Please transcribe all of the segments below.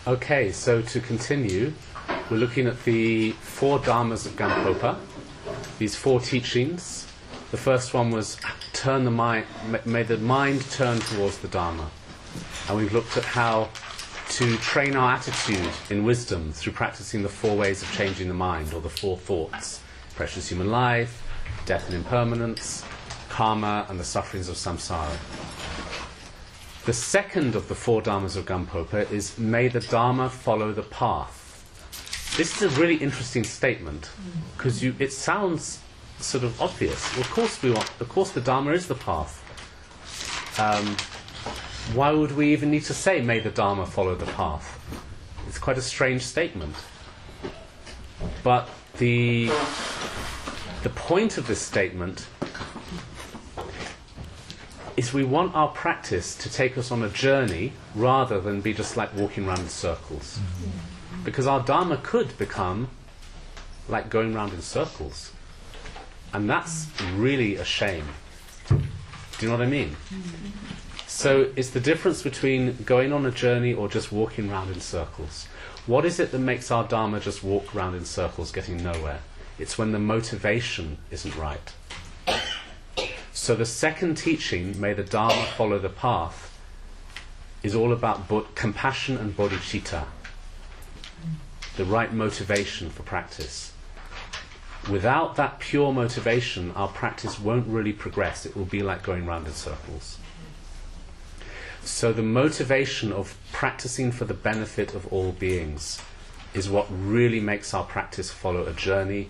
Okay, so to continue, we're looking at the 4 Dharmas of Gampopa, these 4 teachings. The first one was turn the mind, may the mind turn towards the Dharma. And we've looked at how to train our attitude in wisdom through practicing the 4 ways of changing the mind, or the 4 thoughts: precious human life, death and impermanence, karma, and the sufferings of samsara. The second of the 4 Dharmas of Gampopa is, may the Dharma follow the path. This is a really interesting statement, because it sounds sort of obvious. Well, of course the Dharma is the path. Why would we even need to say, may the Dharma follow the path? It's quite a strange statement. But the point of this statement is we want our practice to take us on a journey rather than be just like walking around in circles. Because our Dharma could become like going round in circles. And that's really a shame. Do you know what I mean? So it's the difference between going on a journey or just walking round in circles. What is it that makes our Dharma just walk round in circles, getting nowhere? It's when the motivation isn't right. So the second teaching, may the Dharma follow the path, is all about compassion and bodhicitta, the right motivation for practice. Without that pure motivation, our practice won't really progress. It will be like going round in circles. So the motivation of practicing for the benefit of all beings is what really makes our practice follow a journey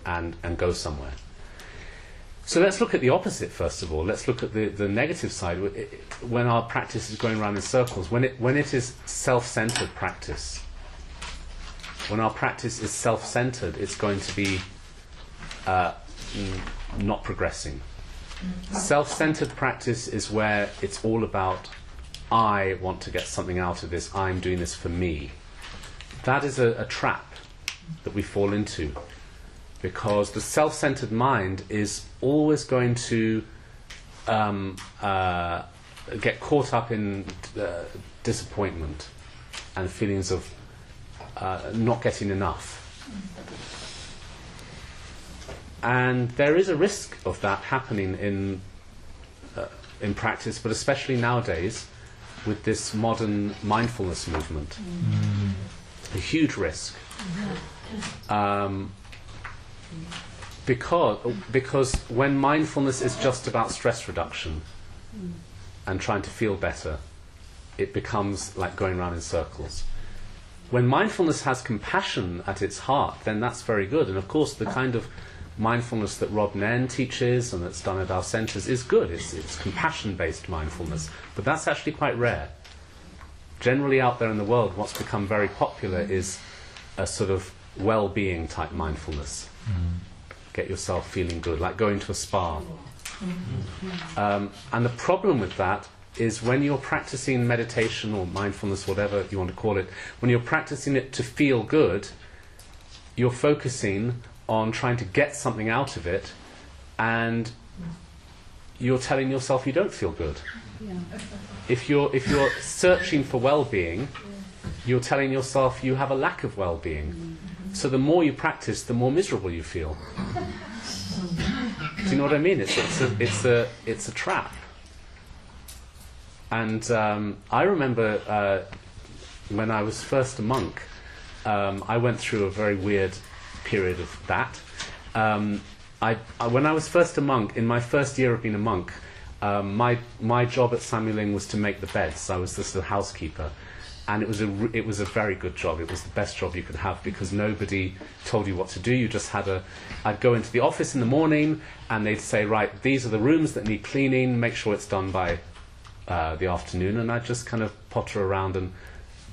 and go somewhere. So let's look at the opposite first of all. Let's look at the negative side. When our practice is going around in circles, when it is self-centered practice, when our practice is self-centered, it's going to be not progressing. Self-centered practice is where it's all about, I want to get something out of this, I'm doing this for me. That is a trap that we fall into, because the self-centered mind is always going to get caught up in disappointment and feelings of not getting enough. And there is a risk of that happening in practice, but especially nowadays with this modern mindfulness movement. A huge risk. Because when mindfulness is just about stress reduction and trying to feel better, it becomes like going around in circles. When mindfulness has compassion at its heart, then that's very good. And of course the kind of mindfulness that Rob Nairn teaches and that's done at our centres is good. It's compassion-based mindfulness, but that's actually quite rare. Generally out there in the world, what's become very popular is a sort of well-being type mindfulness. Get yourself feeling good, like going to a spa. And the problem with that is when you're practicing meditation or mindfulness, whatever you want to call it, when you're practicing it to feel good, you're focusing on trying to get something out of it, and you're telling yourself you don't feel good. If you're searching for well-being, you're telling yourself you have a lack of well-being. So the more you practice, the more miserable you feel. Do you know what I mean? It's a trap. And I remember when I was first a monk, I went through a very weird period of that. When I was first a monk, in my first year of being a monk, my job at Samye was to make the beds. I was the housekeeper. And it was a very good job. It was the best job you could have, because nobody told you what to do. You just I'd go into the office in the morning and they'd say, right, these are the rooms that need cleaning, make sure it's done by the afternoon, and I'd just kind of potter around and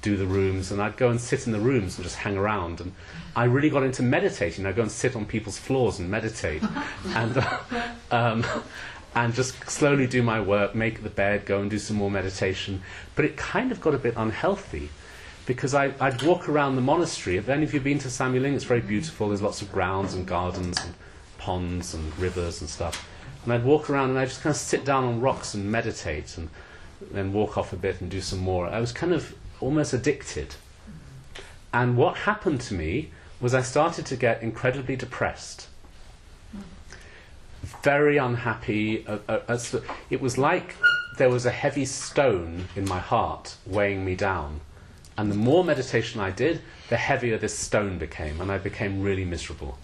do the rooms, and I'd go and sit in the rooms and just hang around. And I really got into meditating. I'd go and sit on people's floors and meditate, and just slowly do my work, make the bed, go and do some more meditation. But it kind of got a bit unhealthy, because I'd walk around the monastery. Have any of you been to Samye Ling? It's very beautiful. There's lots of grounds and gardens and ponds and rivers and stuff. And I'd walk around and I'd just kind of sit down on rocks and meditate, and then walk off a bit and do some more. I was kind of almost addicted. And what happened to me was I started to get incredibly depressed, very unhappy. It was like there was a heavy stone in my heart weighing me down. And the more meditation I did, the heavier this stone became, and I became really miserable.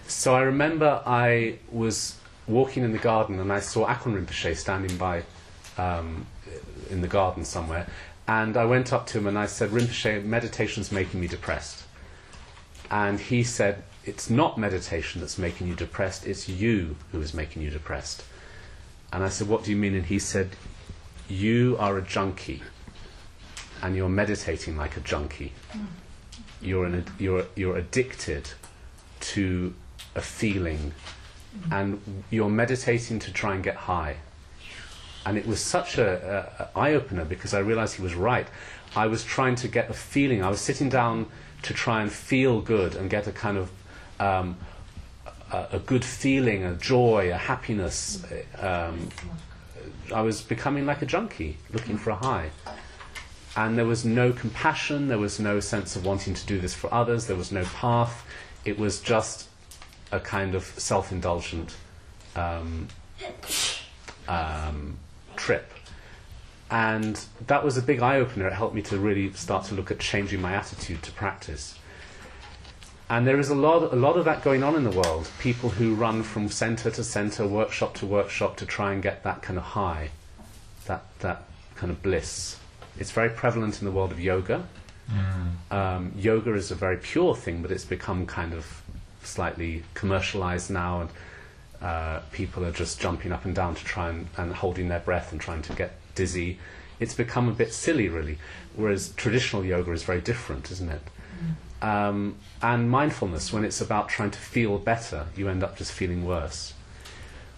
So I remember I was walking in the garden and I saw Akon Rinpoche standing by in the garden somewhere, and I went up to him and I said, "Rinpoche, meditation's making me depressed." And he said, "It's not meditation that's making you depressed, it's you who is making you depressed." And I said, "What do you mean?" And he said, "You are a junkie, and you're meditating like a junkie. You're addicted to a feeling, and you're meditating to try and get high." And it was such a eye-opener, because I realized he was right. I was trying to get a feeling. I was sitting down to try and feel good and get a kind of a good feeling, a joy, a happiness. I was becoming like a junkie, looking for a high. And there was no compassion, there was no sense of wanting to do this for others, there was no path. It was just a kind of self-indulgent trip. And that was a big eye-opener. It helped me to really start to look at changing my attitude to practice. And there is a lot of that going on in the world. People who run from centre to centre, workshop to workshop, to try and get that kind of high, that kind of bliss. It's very prevalent in the world of yoga. Yoga is a very pure thing, but it's become kind of slightly commercialized now, and people are just jumping up and down to try and holding their breath and trying to get dizzy. It's become a bit silly, really, whereas traditional yoga is very different, isn't it? And mindfulness, when it's about trying to feel better, you end up just feeling worse.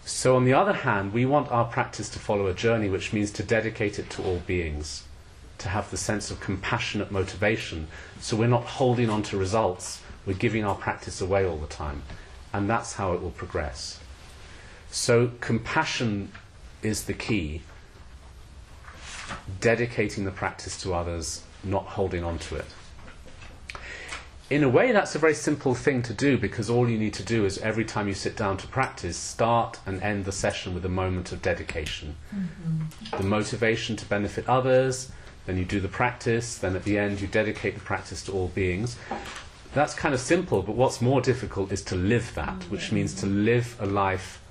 So on the other hand, we want our practice to follow a journey, which means to dedicate it to all beings, to have the sense of compassionate motivation, so we're not holding on to results, we're giving our practice away all the time, and that's how it will progress. So compassion is the key, dedicating the practice to others, not holding on to it. In a way, that's a very simple thing to do, because all you need to do is, every time you sit down to practice, start and end the session with a moment of dedication. The motivation to benefit others, then you do the practice, then at the end you dedicate the practice to all beings. That's kind of simple, but what's more difficult is to live that, which means to live a life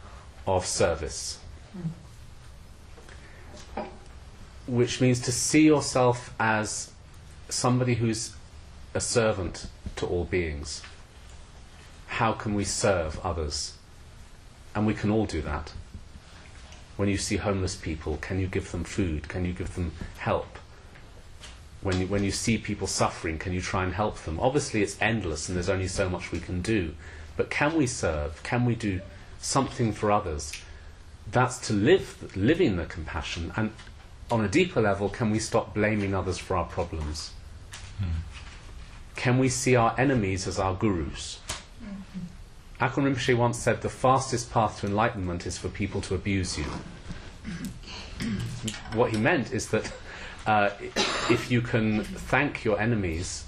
of service. Which means to see yourself as somebody who's a servant to all beings. How can we serve others? And we can all do that. When you see homeless people, can you give them food? Can you give them help? When you see people suffering, can you try and help them? Obviously it's endless and there's only so much we can do. But can we serve? Can we do something for others? That's to living the compassion. And on a deeper level, can we stop blaming others for our problems? Can we see our enemies as our gurus? Akon Rinpoche once said, the fastest path to enlightenment is for people to abuse you. What he meant is that if you can thank your enemies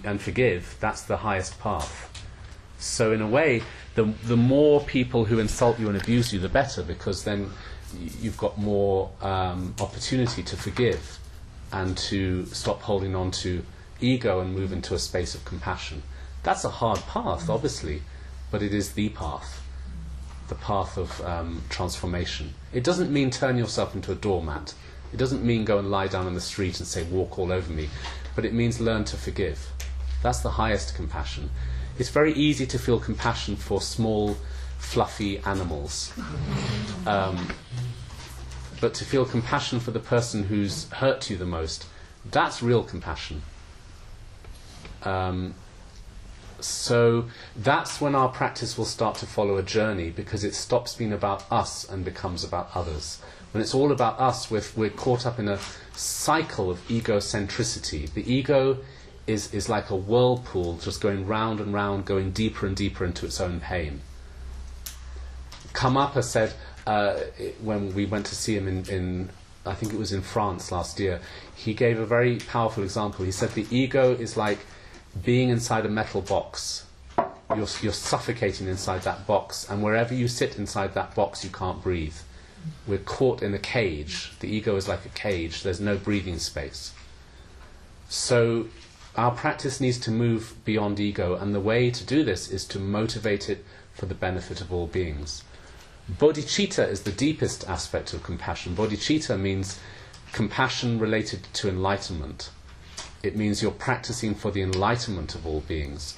and forgive, that's the highest path. So in a way, the more people who insult you and abuse you, the better, because then you've got more opportunity to forgive and to stop holding on to ego and move into a space of compassion. That's a hard path, obviously, but it is the path of transformation. It doesn't mean turn yourself into a doormat. It doesn't mean go and lie down on the street and say, walk all over me. But it means learn to forgive. That's the highest compassion. It's very easy to feel compassion for small, fluffy animals. But to feel compassion for the person who's hurt you the most, That's real compassion. So that's when our practice will start to follow a journey, because it stops being about us and becomes about others. When it's all about us, we're caught up in a cycle of egocentricity. The ego is like a whirlpool, just going round and round, going deeper and deeper into its own pain. Karmapa said, when we went to see him in I think it was in France last year, he gave a very powerful example. He said the ego is like being inside a metal box. You're suffocating inside that box, and wherever you sit inside that box, you can't breathe. We're caught in a cage. The ego is like a cage. There's no breathing space. So our practice needs to move beyond ego, and the way to do this is to motivate it for the benefit of all beings. Bodhicitta is the deepest aspect of compassion. Bodhicitta means compassion related to enlightenment. It means you're practicing for the enlightenment of all beings.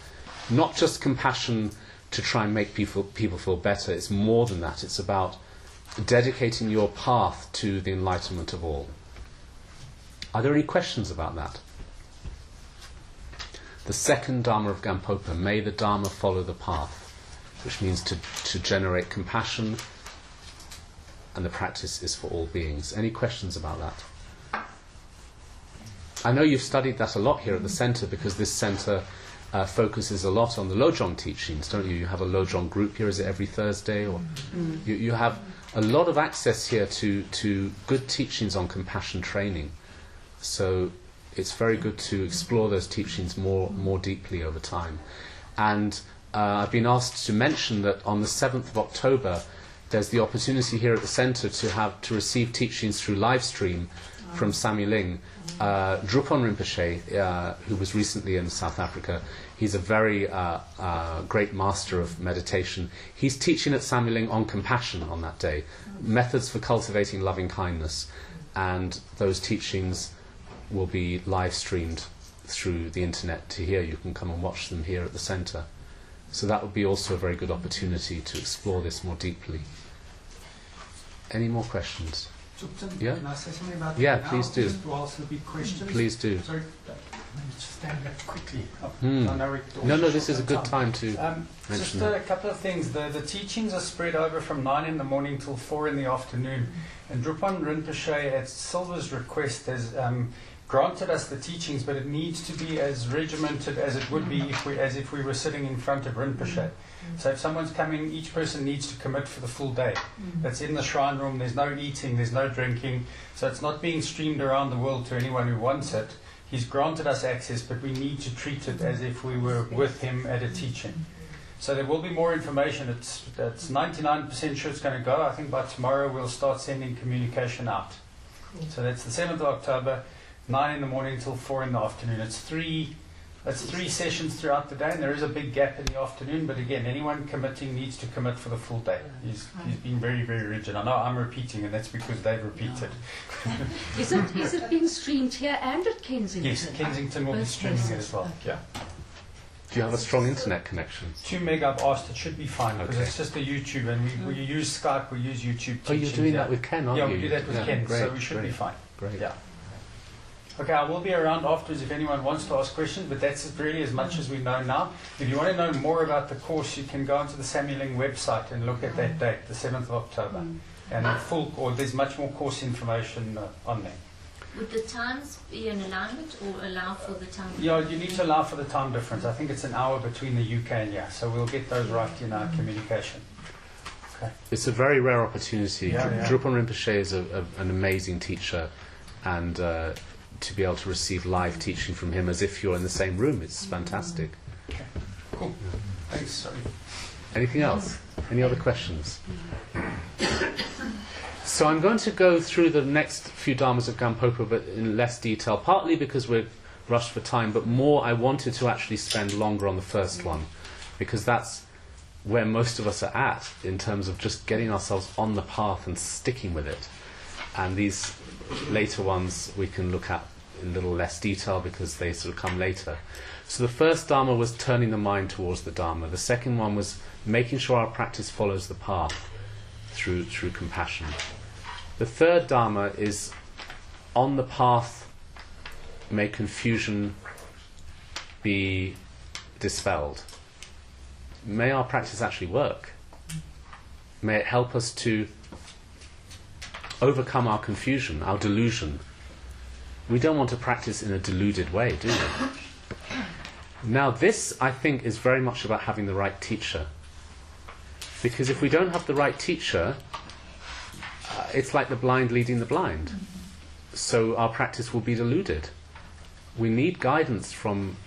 Not just compassion to try and make people feel better. It's more than that. It's about dedicating your path to the enlightenment of all. Are there any questions about that? The second Dharma of Gampopa, may the Dharma follow the path, which means to generate compassion, and the practice is for all beings. Any questions about that? I know you've studied that a lot here at the centre, because this centre focuses a lot on the Lojong teachings, don't you? You have a Lojong group here, is it every Thursday? Or you have a lot of access here to good teachings on compassion training. So it's very good to explore those teachings more deeply over time. And I've been asked to mention that on the 7th of October there's the opportunity here at the centre to receive teachings through live stream from Samye Ling. Drupon Rinpoche, who was recently in South Africa, he's a very great master of meditation. He's teaching at Samye Ling on compassion on that day, methods for cultivating loving kindness, and those teachings will be live streamed through the internet to here. You can come and watch them here at the centre. So that would be also a very good opportunity to explore this more deeply. Any more questions? Yeah? Can I say something about that? Yeah, please do. Just to answer the big questions. Please do. Sorry, let me just stand up quickly. No, this is a good time to mention just that. a couple of things. The teachings are spread over from 9 in the morning till 4 in the afternoon. And Drupon Rinpoche, at Silver's request, has granted us the teachings, but it needs to be as regimented as it would be if we were sitting in front of Rinpoche. So if someone's coming, each person needs to commit for the full day. That's in the shrine room. There's no eating, there's no drinking. So it's not being streamed around the world to anyone who wants it. He's granted us access, but we need to treat it as if we were with him at a teaching. So there will be more information. It's 99% sure it's going to go. I think by tomorrow we'll start sending communication out. So that's the 7th of October, 9 in the morning till 4 in the afternoon. It's three sessions throughout the day, and there is a big gap in the afternoon, but again, anyone committing needs to commit for the full day. He's been very, very rigid. I know I'm repeating, and that's because they've repeated. Is it being streamed here and at Kensington? Yes, Kensington will be streaming it as well. Okay. Yeah. Do you have a strong internet connection? 2 meg I've asked. It should be fine, because Okay. it's just a YouTube, and we use Skype, we use YouTube. Oh, you're teachings, doing yeah. that with Ken, aren't Yeah, you? we do that with Yeah, Ken, great, so we should be great, fine. Great. Yeah. Okay, I will be around afterwards if anyone wants to ask questions, but that's really as much as we know now. If you want to know more about the course, you can go onto the Samye Ling website and look at that date, the 7th of October. And there's much more course information on there. Would the times be in alignment or allow for the time? Yeah, you need to allow for the time difference. I think it's an hour between the UK and yeah, so we'll get those right in our communication. Okay. It's a very rare opportunity. Yeah. Drupon Rinpoche is an amazing teacher, and to be able to receive live teaching from him as if you're in the same room, it's fantastic. Okay. Cool. Thanks. Sorry. Anything else? Any other questions? So I'm going to go through the next few Dharmas of Gampopa, but in less detail, partly because we're rushed for time, but more I wanted to actually spend longer on the first one, because that's where most of us are at in terms of just getting ourselves on the path and sticking with it. And these later ones we can look at in a little less detail because they sort of come later. So the first Dharma was turning the mind towards the Dharma. The second one was making sure our practice follows the path through compassion. The third Dharma is on the path may confusion be dispelled. May our practice actually work. May it help us to overcome our confusion, our delusion. We don't want to practice in a deluded way, do we? Now this, I think, is very much about having the right teacher. Because if we don't have the right teacher, it's like the blind leading the blind. So our practice will be deluded. We need guidance from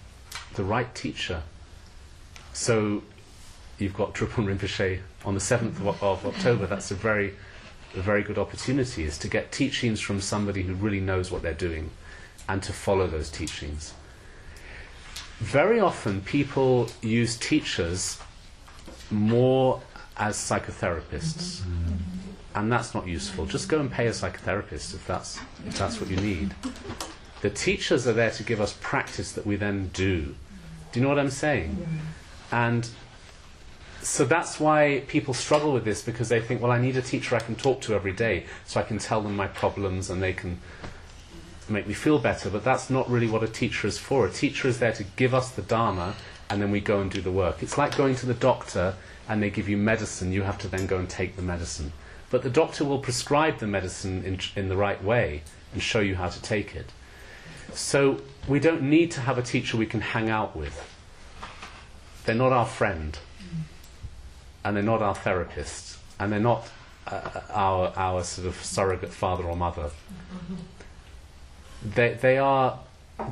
the right teacher. So you've got Drupal Rinpoche on the 7th of October. That's a very good opportunity, is to get teachings from somebody who really knows what they're doing and to follow those teachings. Very often people use teachers more as psychotherapists, and that's not useful. Just go and pay a psychotherapist if that's what you need. The teachers are there to give us practice that we then do. Do you know what I'm saying? And so that's why people struggle with this, because they think, well, I need a teacher I can talk to every day so I can tell them my problems and they can make me feel better. But that's not really what a teacher is for. A teacher is there to give us the Dharma and then we go and do the work. It's like going to the doctor and they give you medicine. You have to then go and take the medicine. But the doctor will prescribe the medicine in the right way and show you how to take it. So we don't need to have a teacher we can hang out with. They're not our friend. And they're not our therapist, and they're not our sort of surrogate father or mother. They are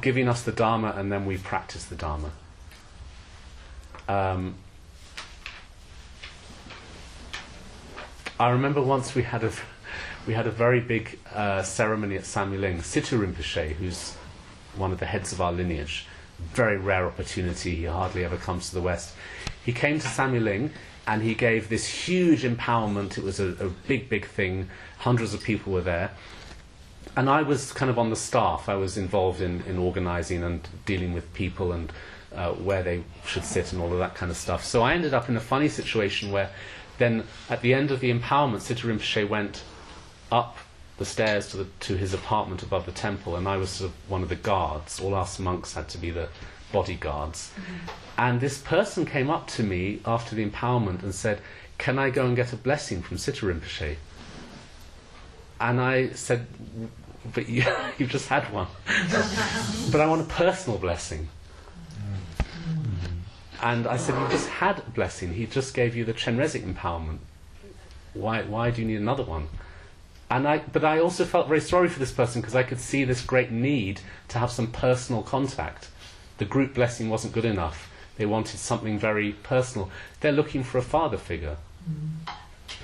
giving us the Dharma, and then we practice the Dharma. I remember once we had a very big ceremony at Samye Ling. Situ Rinpoche, who's one of the heads of our lineage, very rare opportunity. He hardly ever comes to the West. He came to Samye Ling. And he gave this huge empowerment. It was a big thing. Hundreds of people were there. And I was kind of on the staff. I was involved in organising and dealing with people and where they should sit and all of that kind of stuff. So I ended up in a funny situation where then at the end of the empowerment, Situ Rinpoche went up the stairs to his apartment above the temple, and I was sort of one of the guards. All us monks had to be the bodyguards. And this person came up to me after the empowerment and said, "Can I go and get a blessing from Situ Rinpoche?" And I said, "But you've just had one." "But I want a personal blessing." And I said, "You just had a blessing. He just gave you the Chenrezig empowerment. Why do you need another one?" But I also felt very sorry for this person, because I could see this great need to have some personal contact. The group blessing wasn't good enough. They wanted something very personal. They're looking for a father figure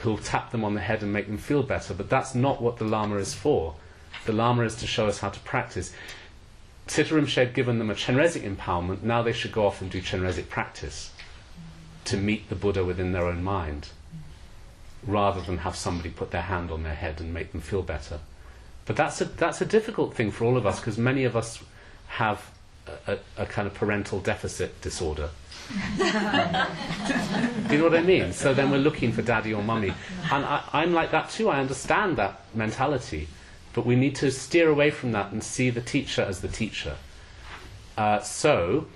who'll tap them on the head and make them feel better. But that's not what the Lama is for. The Lama is to show us how to practice. Situ Rinpoche had given them a Chenrezig empowerment. Now they should go off and do Chenrezig practice to meet the Buddha within their own mind, rather than have somebody put their hand on their head and make them feel better. But that's a difficult thing for all of us, because many of us have a kind of parental deficit disorder. Do you know what I mean? So then we're looking for daddy or mummy. And I'm like that too. I understand that mentality. But we need to steer away from that and see the teacher as the teacher. So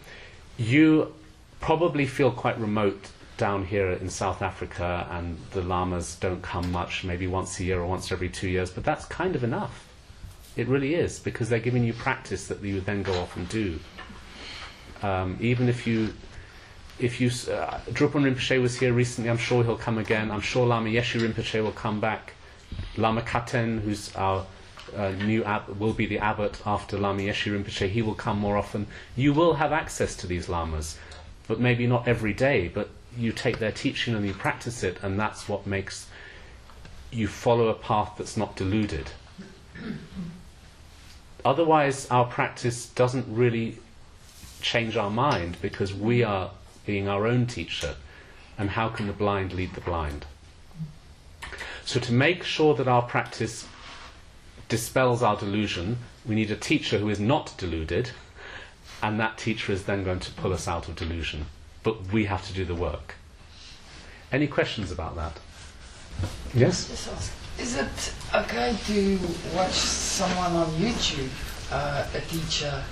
you probably feel quite remote down here in South Africa, and the lamas don't come much, maybe once a year or once every 2 years, but that's kind of enough. It really is, because they're giving you practice that you would then go off and do. Even if you Drupal Rinpoche was here recently, I'm sure he'll come again. I'm sure Lama Yeshe Rinpoche will come back. Lama Katen, who's our new will be the abbot after Lama Yeshe Rinpoche, he will come more often. You will have access to these lamas, but maybe not every day, but you take their teaching and you practice it, and that's what makes you follow a path that's not deluded. Otherwise, our practice doesn't really change our mind, because we are being our own teacher, and how can the blind lead the blind? So to make sure that our practice dispels our delusion, we need a teacher who is not deluded, and that teacher is then going to pull us out of delusion. But we have to do the work. Any questions about that? Yes? Is it okay to watch someone on YouTube a teacher,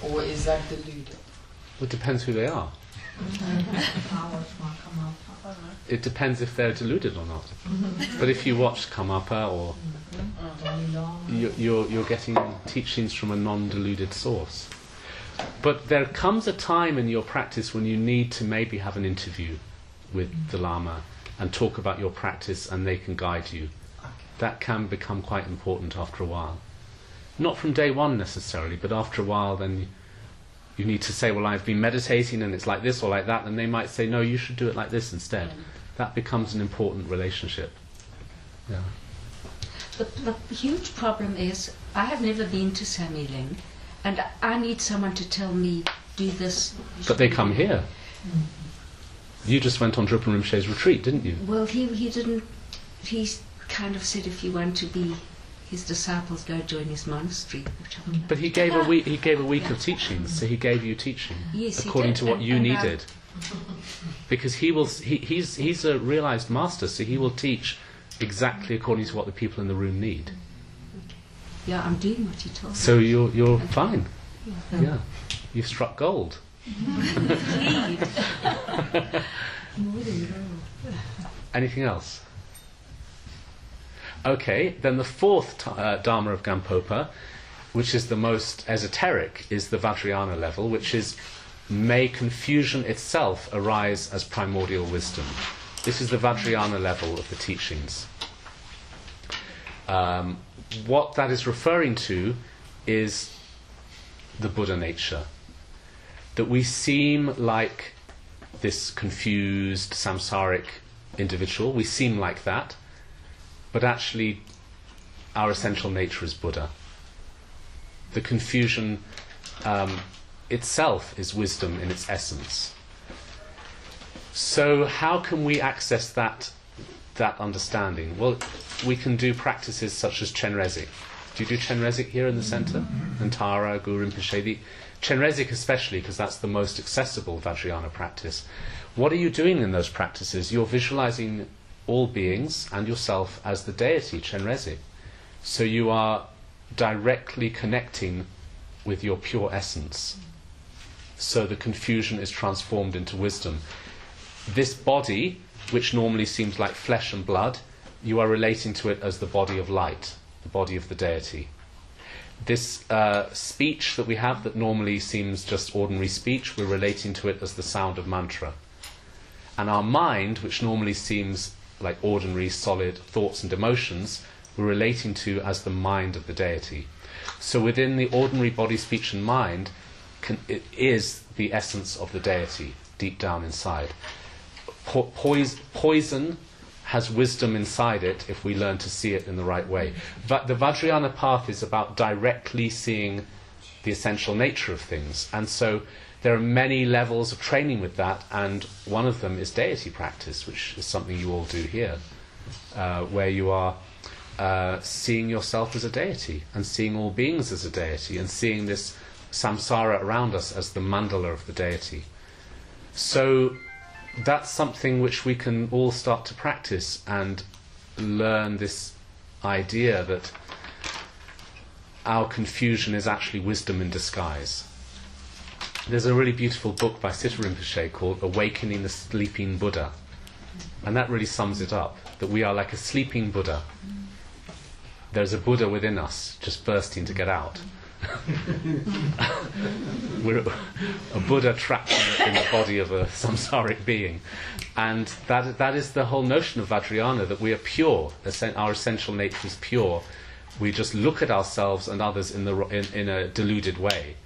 or is that deluded? It depends who they are. It depends if they're deluded or not. But if you watch Karmapa, or you're getting teachings from a non-deluded source. But there comes a time in your practice when you need to maybe have an interview with the Lama and talk about your practice, and they can guide you. That can become quite important after a while. Not from day one necessarily, but after a while then you need to say, well, I've been meditating and it's like this or like that, and they might say, no, you should do it like this instead. That becomes an important relationship. Yeah. The huge problem is, I have never been to Samye, and I need someone to tell me, do this. But they come here. You just went on Drupal Rinpoche's retreat, didn't you? Well, he didn't. He kind of said, if you want to be his disciples, go join his monastery. But he gave a week. He gave a week of teachings, so he gave you teaching according to what you needed. Because he will. He's a realized master, so he will teach exactly according to what the people in the room need. Yeah, I'm doing what he told me. So you're fine. Yeah, you've struck gold. Anything else? Okay, then the fourth Dharma of Gampopa, which is the most esoteric, is the Vajrayana level, which is, may confusion itself arise as primordial wisdom. This is the Vajrayana level of the teachings. What that is referring to is the Buddha nature. That we seem like this confused, samsaric individual. We seem like that. But actually, our essential nature is Buddha. The confusion itself is wisdom in its essence. So how can we access that understanding? Well, we can do practices such as Chenrezig. Do you do Chenrezig here in the centre? Nantara, Guru Rinpoche. Chenrezig especially, because that's the most accessible Vajrayana practice. What are you doing in those practices? You're visualizing all beings and yourself as the deity, Chenrezig. So you are directly connecting with your pure essence. So the confusion is transformed into wisdom. This body, which normally seems like flesh and blood, you are relating to it as the body of light, the body of the deity. This speech that we have that normally seems just ordinary speech, we're relating to it as the sound of mantra. And our mind, which normally seems like ordinary, solid thoughts and emotions, we're relating to as the mind of the deity. So within the ordinary body, speech and mind, it is the essence of the deity, deep down inside. Poison has wisdom inside it if we learn to see it in the right way. But the Vajrayana path is about directly seeing the essential nature of things. And so there are many levels of training with that, and one of them is deity practice, which is something you all do here, where you are seeing yourself as a deity, and seeing all beings as a deity, and seeing this samsara around us as the mandala of the deity. So that's something which we can all start to practice and learn this idea that our confusion is actually wisdom in disguise. There's a really beautiful book by Siddha Rinpoche called Awakening the Sleeping Buddha, and that really sums it up, that we are like a sleeping Buddha. There's a Buddha within us just bursting to get out. We're a Buddha trapped in the body of a samsaric being, and that is the whole notion of Vajrayana, that we are pure. Our essential nature is pure. We just look at ourselves and others in a deluded way,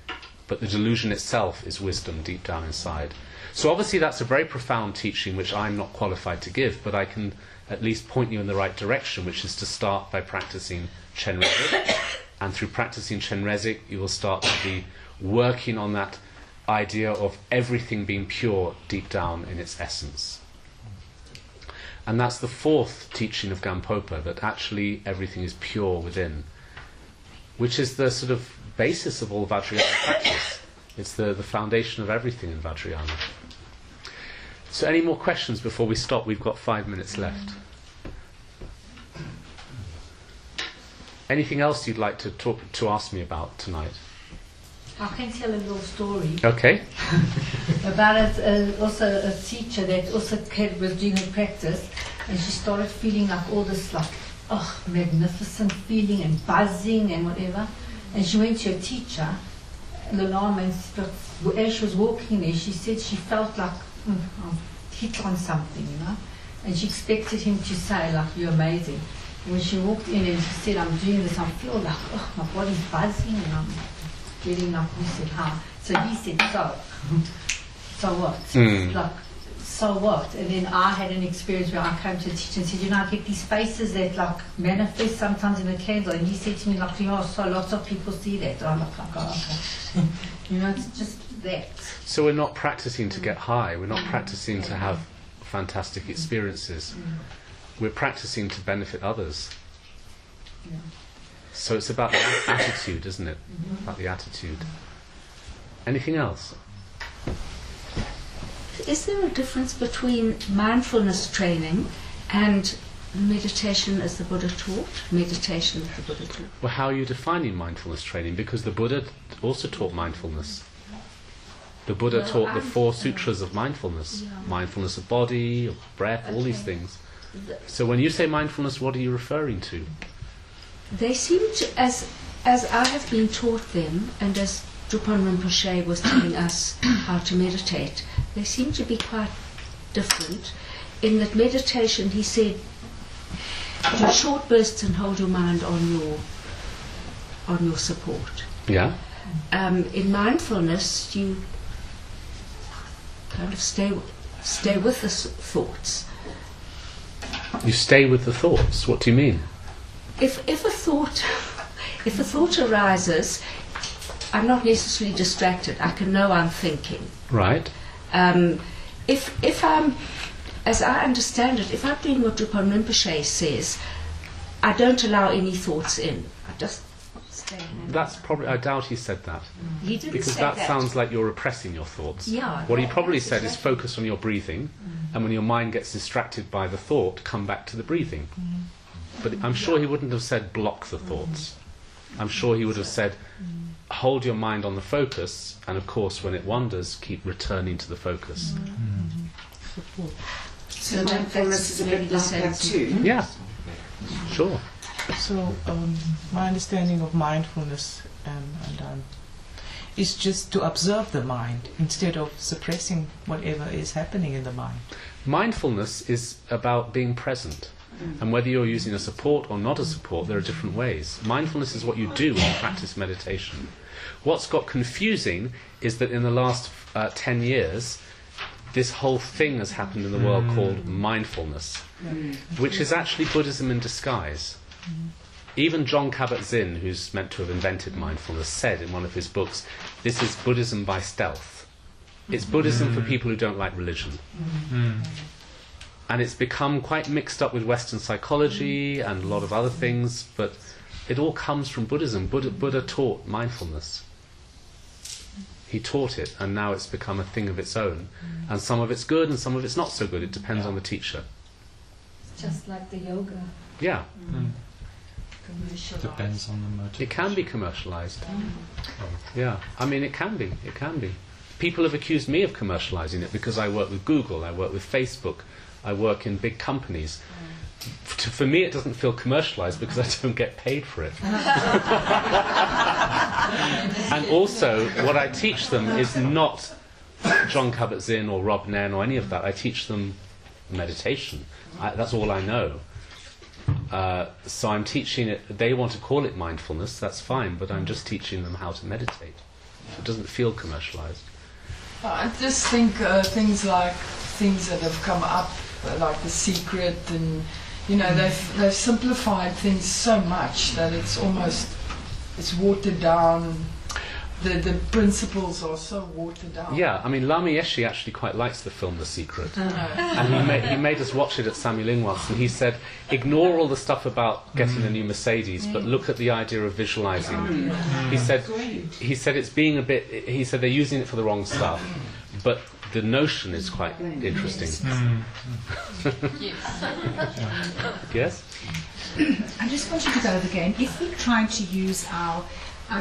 but the delusion itself is wisdom deep down inside. So obviously that's a very profound teaching which I'm not qualified to give, but I can at least point you in the right direction, which is to start by practicing Chenrezig. And through practicing Chenrezig, you will start to be working on that idea of everything being pure deep down in its essence. And that's the fourth teaching of Gampopa, that actually everything is pure within, which is the sort of basis of all Vajrayana practice. It's the foundation of everything in Vajrayana. So any more questions before we stop? We've got 5 minutes left. Anything else you'd like to ask me about tonight? I can tell a little story Okay. about also a teacher that also was doing her practice, and she started feeling like all this like magnificent feeling and buzzing and whatever. And she went to a teacher, the Lama, and as she was walking there, she said she felt like I've hit on something, you know. And she expected him to say like, "You're amazing." And when she walked in and she said, "I'm doing this, I feel like my body's buzzing and I'm getting like," we said, "How?" So he said, so what? Like, so what? And then I had an experience where I came to a teacher and said, "You know, I get these faces that like manifest sometimes in the candle." And he said to me like, "Yeah, so lots of people see that." And I'm like, "Oh, okay." You know, it's just that. So we're not practicing to get high. We're not practicing to have fantastic experiences. We're practicing to benefit others. Yeah. So it's about the attitude, isn't it? About the attitude. Anything else? Is there a difference between mindfulness training and meditation as the Buddha taught? Meditation as the Buddha taught? Well, how are you defining mindfulness training? Because the Buddha also taught mindfulness. The Buddha taught the 4 sutras of mindfulness. Yeah. Mindfulness of body, of breath, all these things. So when you say mindfulness, what are you referring to? They seem to, as I have been taught them, and as Drupal Rinpoche was telling us how to meditate, they seem to be quite different. In that meditation, he said, do short bursts and hold your mind on your support. Yeah. In mindfulness, you kind of stay with the thoughts. You stay with the thoughts. What do you mean? If a thought arises, I'm not necessarily distracted. I can know I'm thinking. Right. If I'm, as I understand it, if I'm doing what Drupal Rinpoche says, I don't allow any thoughts in. I just stay in. That's probably. I doubt he said that. He didn't Because say that that. sounds like you're repressing your thoughts. Yeah. What he probably That's said is exactly. focus on your breathing, and when your mind gets distracted by the thought, come back to the breathing. But I'm sure he wouldn't have said block the thoughts. I'm sure he would have said hold your mind on the focus, and of course when it wanders, keep returning to the focus. So mindfulness is a bit like that too. Yeah, sure. So my understanding of mindfulness is just to observe the mind instead of suppressing whatever is happening in the mind. Mindfulness is about being present. And whether you're using a support or not a support, there are different ways. Mindfulness is what you do when you practice meditation. What's got confusing is that in the last 10 years, this whole thing has happened in the world called mindfulness, which is actually Buddhism in disguise. Even John Kabat-Zinn, who's meant to have invented mindfulness, said in one of his books, this is Buddhism by stealth. It's Buddhism for people who don't like religion. And it's become quite mixed up with Western psychology and a lot of other things, but it all comes from Buddhism. Buddha taught mindfulness. He taught it, and now it's become a thing of its own. And some of it's good and some of it's not so good. It depends on the teacher. Just like the yoga. Yeah. Commercialized. Depends on the motive. It can be commercialized. Yeah. I mean, it can be. It can be. People have accused me of commercializing it because I work with Google, I work with Facebook, I work in big companies. For me, it doesn't feel commercialized because I don't get paid for it. And also, what I teach them is not John Kabat-Zinn or Rob Nairn or any of that. I teach them meditation. That's all I know. So I'm teaching it. They want to call it mindfulness. That's fine, but I'm just teaching them how to meditate. It doesn't feel commercialized. I just think things that have come up, like The Secret, and they've simplified things so much that it's watered down. The principles are so watered down. Yeah, I mean, Lama Yeshe actually quite likes the film The Secret. And he made us watch it at Samueling once, and he said, ignore all the stuff about getting a new Mercedes, but look at the idea of visualizing. He said it's being a bit, he said they're using it for the wrong stuff, but the notion is quite interesting. Yes? I just want you to go over again. If we're trying to use our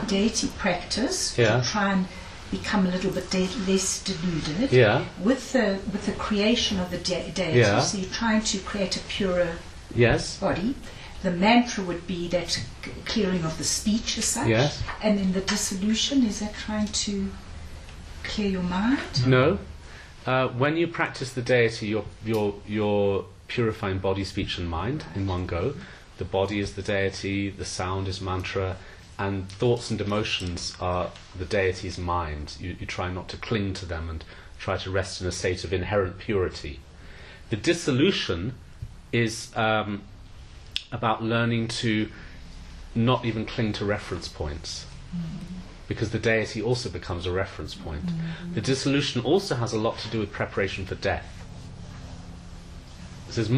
deity practice Yeah. to try and become a little bit less deluded, Yeah. with the creation of the deity, Yeah. so you're trying to create a purer Yes? body. The mantra would be that clearing of the speech as such. Yes. And then the dissolution, is that trying to clear your mind? No. When you practice the deity, you're purifying body, speech and mind in one go. The body is the deity, the sound is mantra, and thoughts and emotions are the deity's mind. You try not to cling to them and try to rest in a state of inherent purity. The dissolution is about learning to not even cling to reference points, because the deity also becomes a reference point. The dissolution also has a lot to do with preparation for death. There's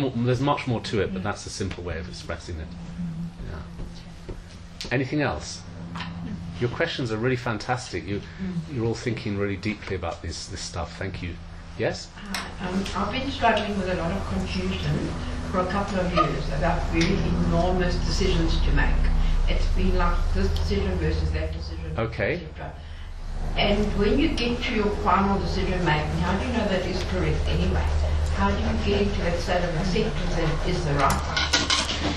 much more to it, but that's a simple way of expressing it. Yeah. Anything else? Your questions are really fantastic. You're all thinking really deeply about this stuff. Thank you. Yes? I've been struggling with a lot of confusion for a couple of years about really enormous decisions to make. It's been like this decision versus that decision. Okay. etc. And when you get to your final decision making, how do you know that is correct anyway? How do you get into that state of acceptance that is the right one?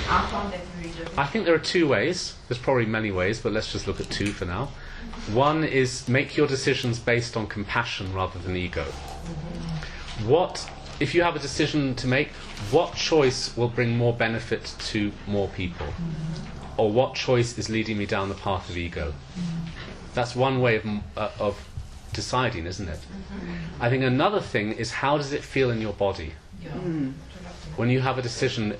I find that very difficult. I think there are two ways. There's probably many ways, but let's just look at two for now. One is make your decisions based on compassion rather than ego. If you have a decision to make, what choice will bring more benefit to more people? Or what choice is leading me down the path of ego? That's one way of deciding, isn't it? I think another thing is, how does it feel in your body? When you have a decision,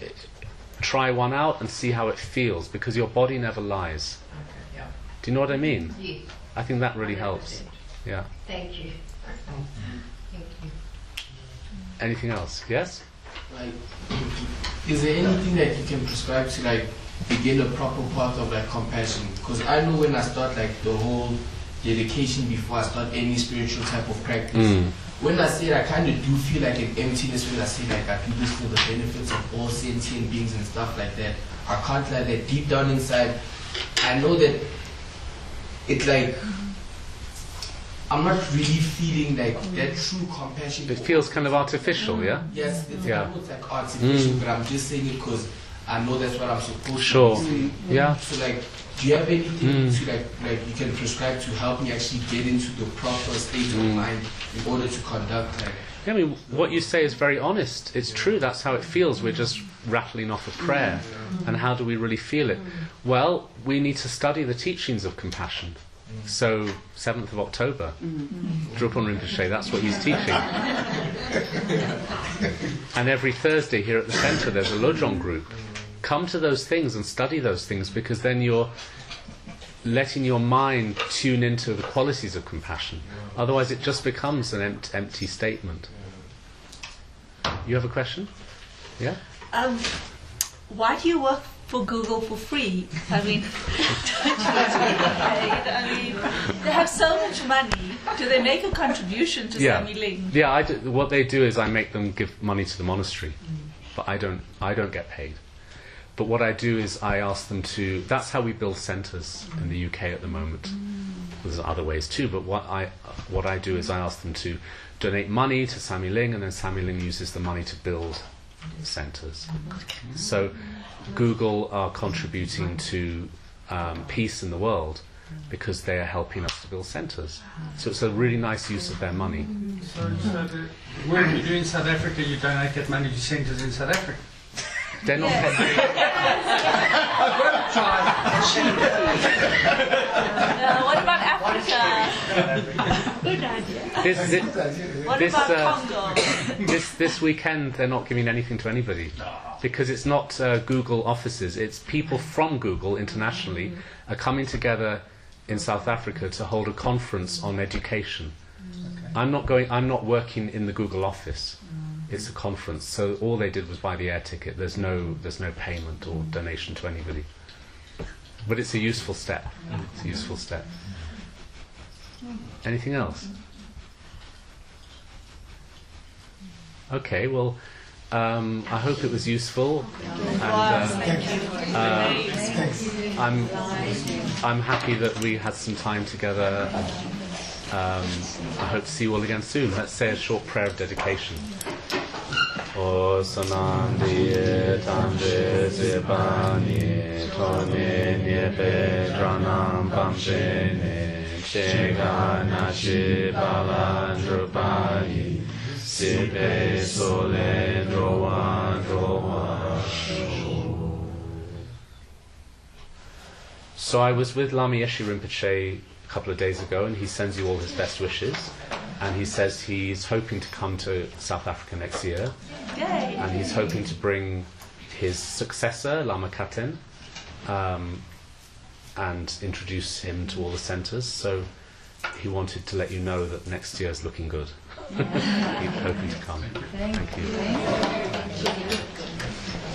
try one out and see how it feels, because your body never lies. Do you know what I mean? Yes. I think that really helps. Yeah. Thank you. Thank you. Anything else? Yes? Like, is there anything that you can prescribe to like begin a proper path of like compassion? Because I know when I start like the whole dedication before I start any spiritual type of practice, when I say it, I kind of do feel like an emptiness when I say like I feel this for the benefits of all sentient beings and stuff like that. I can't lie that deep down inside, I know that it's like I'm not really feeling like that true compassion. It feels kind of artificial, yeah? Yes, it's almost like artificial, but I'm just saying it because I know that's what I'm supposed to be saying. Yeah. So like, do you have anything to like you can prescribe to help me actually get into the proper state of mind in order to conduct like? Yeah, I mean, what you say is very honest. It's true, that's how it feels. We're just rattling off a prayer. And how do we really feel it? Well, we need to study the teachings of compassion. So, 7th of October, Drupal Rinpoche, that's what he's teaching. And every Thursday here at the centre there's a Lojong group. Come to those things and study those things, because then you're letting your mind tune into the qualities of compassion. Otherwise it just becomes an empty statement. You have a question? Yeah? Why do you work for Google for free? I mean, don't you have to get paid? I mean, they have so much money. Do they make a contribution to Samye Ling? Yeah, what they do is I make them give money to the monastery, but I don't get paid. But what I do is I ask them to. That's how we build centres in the UK at the moment. There's other ways too, but what I do is I ask them to donate money to Samye Ling, and then Samye Ling uses the money to build centres. So Google are contributing to peace in the world because they are helping us to build centres. So it's a really nice use of their money. So the work you do in South Africa, you donate that money to centres in South Africa? They're not paid. I've got to try. What about Africa? Good idea. What about Congo? This weekend they're not giving anything to anybody, because it's not Google offices, it's people from Google internationally are coming together in South Africa to hold a conference on education. I'm not working in the Google office. It's a conference, so all they did was buy the air ticket. There's no payment or donation to anybody. But it's a useful step. It's a useful step. Anything else? Okay, well, I hope it was useful. And I'm happy that we had some time together. I hope to see you all again soon. Let's say a short prayer of dedication. O sanandi tambe zebani tone niepe dranam pamshene shega nashi balandrupani sipe sole drowan drowan. So I was with Lama Yeshe Rinpoche a couple of days ago, and he sends you all his best wishes, and he says he's hoping to come to South Africa next year. Yay. And he's hoping to bring his successor, Lama Katen, and introduce him to all the centres. So he wanted to let you know that next year is looking good. He's hoping to come. Thank you.